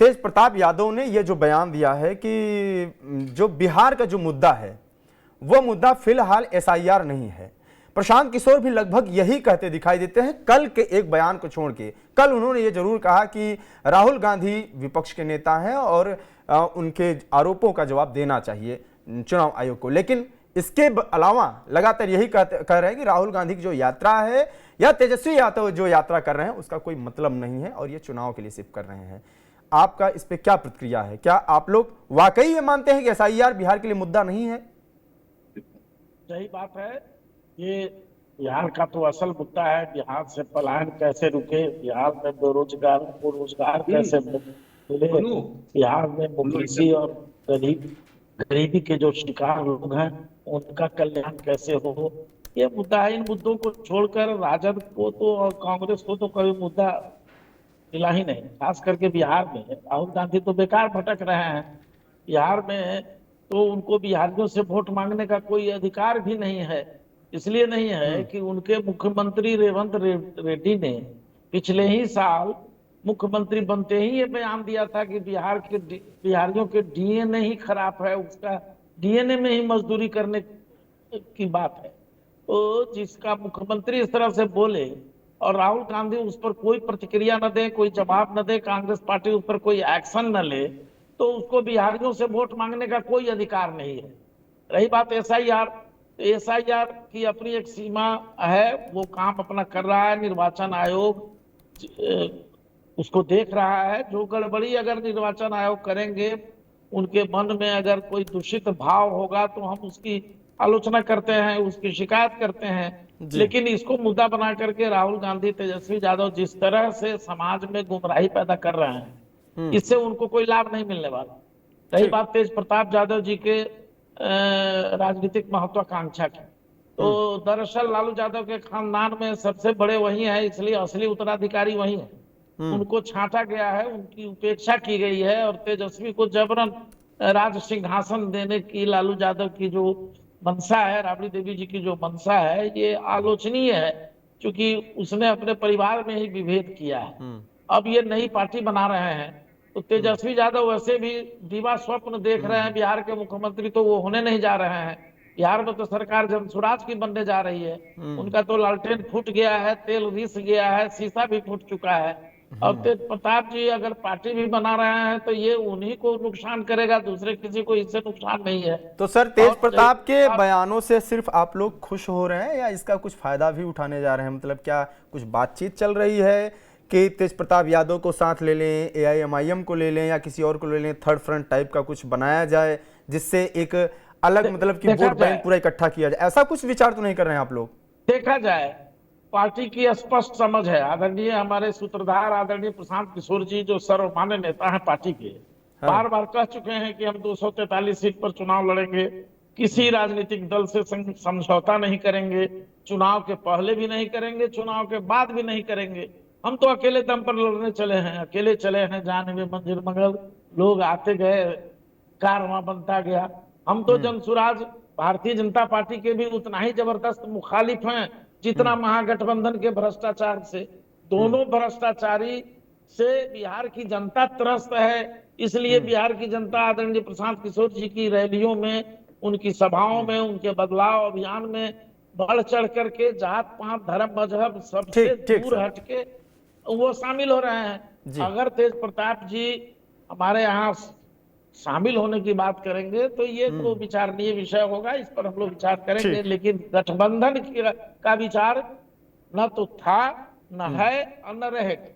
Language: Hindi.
तेज प्रताप यादव ने यह जो बयान दिया है कि जो बिहार का जो मुद्दा है वो मुद्दा फिलहाल एसआईआर नहीं है। प्रशांत किशोर भी लगभग यही कहते दिखाई देते हैं, कल के एक बयान को छोड़ के। कल उन्होंने ये जरूर कहा कि राहुल गांधी विपक्ष के नेता हैं और उनके आरोपों का जवाब देना चाहिए चुनाव आयोग को, लेकिन इसके अलावा लगातार यही कह रहे हैं कि राहुल गांधी की जो यात्रा है या तेजस्वी यादव जो यात्रा कर रहे हैं उसका कोई मतलब नहीं है और ये चुनाव के लिए सिर्फ कर रहे हैं। आपका इस पे क्या प्रतिक्रिया है? क्या आप लोग वाकई ये मानते हैं कि एसआईआर बिहार के लिए मुद्दा नहीं है? सही बात है। ये बिहार का तो असल मुद्दा है। बिहार से पलायन कैसे रुके, बिहार में बेरोजगार को रोजगार कैसे मिले, बिहार में मुफलिसी और गरीबी के जो शिकार लोग हैं उनका कल्याण कैसे हो, ये मुद्दा है। इन मुद्दों को छोड़कर राजद को तो और कांग्रेस को तो कोई मुद्दा मिला ही नहीं। खास करके बिहार में राहुल गांधी तो बेकार भटक रहे हैं। बिहार में तो उनको बिहारियों से वोट मांगने का कोई अधिकार भी नहीं है। इसलिए नहीं है कि उनके मुख्यमंत्री रेवंत रेड्डी ने पिछले ही साल मुख्यमंत्री बनते ही ये बयान दिया था कि बिहारियों के डीएनए ही खराब है, उसका डीएनए में ही मजदूरी करने की बात है। तो जिसका मुख्यमंत्री इस तरह से बोले और राहुल गांधी उस पर कोई प्रतिक्रिया न दे, कोई जवाब न दे, कांग्रेस पार्टी उस पर कोई एक्शन न ले, तो उसको बिहारियों से वोट मांगने का कोई अधिकार नहीं है। रही बात एसआईआर, एसआईआर की अपनी एक सीमा है, वो काम अपना कर रहा है। निर्वाचन आयोग उसको देख रहा है। जो गड़बड़ी अगर निर्वाचन आयोग करेंगे, उनके मन में अगर कोई दूषित भाव होगा तो हम उसकी आलोचना करते हैं, उसकी शिकायत करते हैं। लेकिन इसको मुद्दा बना करके राहुल गांधी, तेजस्वी यादव जिस तरह से समाज में गुमराही पैदा कर रहे हैं, इससे उनको कोई लाभ नहीं मिलने वाला। रही बात तेज प्रताप यादव जी के राजनीतिक महत्वाकांक्षा की, तो दरअसल लालू यादव के खानदान में सबसे बड़े वही हैं, इसलिए असली उत्तराधिकारी वही है। उनको छांटा गया है, उनकी उपेक्षा की गई है और तेजस्वी को जबरन राज सिंहासन देने की लालू यादव की जो मंशा है, राबड़ी देवी जी की जो मंशा है, ये आलोचनीय है, क्योंकि उसने अपने परिवार में ही विभेद किया है। अब ये नई पार्टी बना रहे हैं तो तेजस्वी यादव वैसे भी दिवा स्वप्न देख रहे हैं। बिहार के मुख्यमंत्री तो वो होने नहीं जा रहे हैं। बिहार में तो सरकार जन स्वराज की बनने जा रही है। उनका तो लालटेन फूट गया है, तेल रिस गया है, शीशा भी फूट चुका है। अब तेज प्रताप जी अगर पार्टी भी बना रहे हैं तो ये उन्हीं को नुकसान करेगा, दूसरे किसी को इससे नुकसान नहीं है। तो सर, तेज प्रताप के बयानों से सिर्फ आप लोग खुश हो रहे हैं या इसका कुछ फायदा भी उठाने जा रहे हैं? मतलब क्या कुछ बातचीत चल रही है कि तेज प्रताप यादव को साथ ले लें, एआईएमआईएम को ले लें या किसी और को ले लें, थर्ड फ्रंट टाइप का कुछ बनाया जाए जिससे एक अलग मतलब कि वोट बैंक पूरा इकट्ठा किया जाए, ऐसा कुछ विचार तो नहीं कर रहे हैं आप लोग? देखा जाए, पार्टी की स्पष्ट समझ है। आदरणीय हमारे सूत्रधार आदरणीय प्रशांत किशोर जी जो सर्वमान्य नेता हैं पार्टी के, बार बार कह चुके हैं कि हम 243 सीट पर चुनाव लड़ेंगे, किसी राजनीतिक दल से समझौता नहीं करेंगे, चुनाव के पहले भी नहीं करेंगे, चुनाव के बाद भी नहीं करेंगे। हम तो अकेले दम पर लड़ने चले हैं, अकेले चले हैं, जाने में मंजिल मंगल, लोग आते गए, कारवां बनता गया। हम तो जनसुराज भारतीय जनता पार्टी के भी उतना ही जबरदस्त मुखालिफ हैं जितना महागठबंधन के भ्रष्टाचार से। दोनों भ्रष्टाचारी से बिहार की जनता त्रस्त है। इसलिए बिहार की जनता आदरणीय प्रशांत किशोर जी की रैलियों में, उनकी सभाओं में, उनके बदलाव अभियान में बढ़ चढ़ करके जात पात धर्म मजहब सबसे दूर हटके वो शामिल हो रहे हैं। अगर तेज प्रताप जी हमारे यहाँ शामिल होने की बात करेंगे तो ये तो विचारणीय विषय होगा, इस पर हम लोग विचार करेंगे। लेकिन गठबंधन का विचार न तो था, न है और न रहेगा।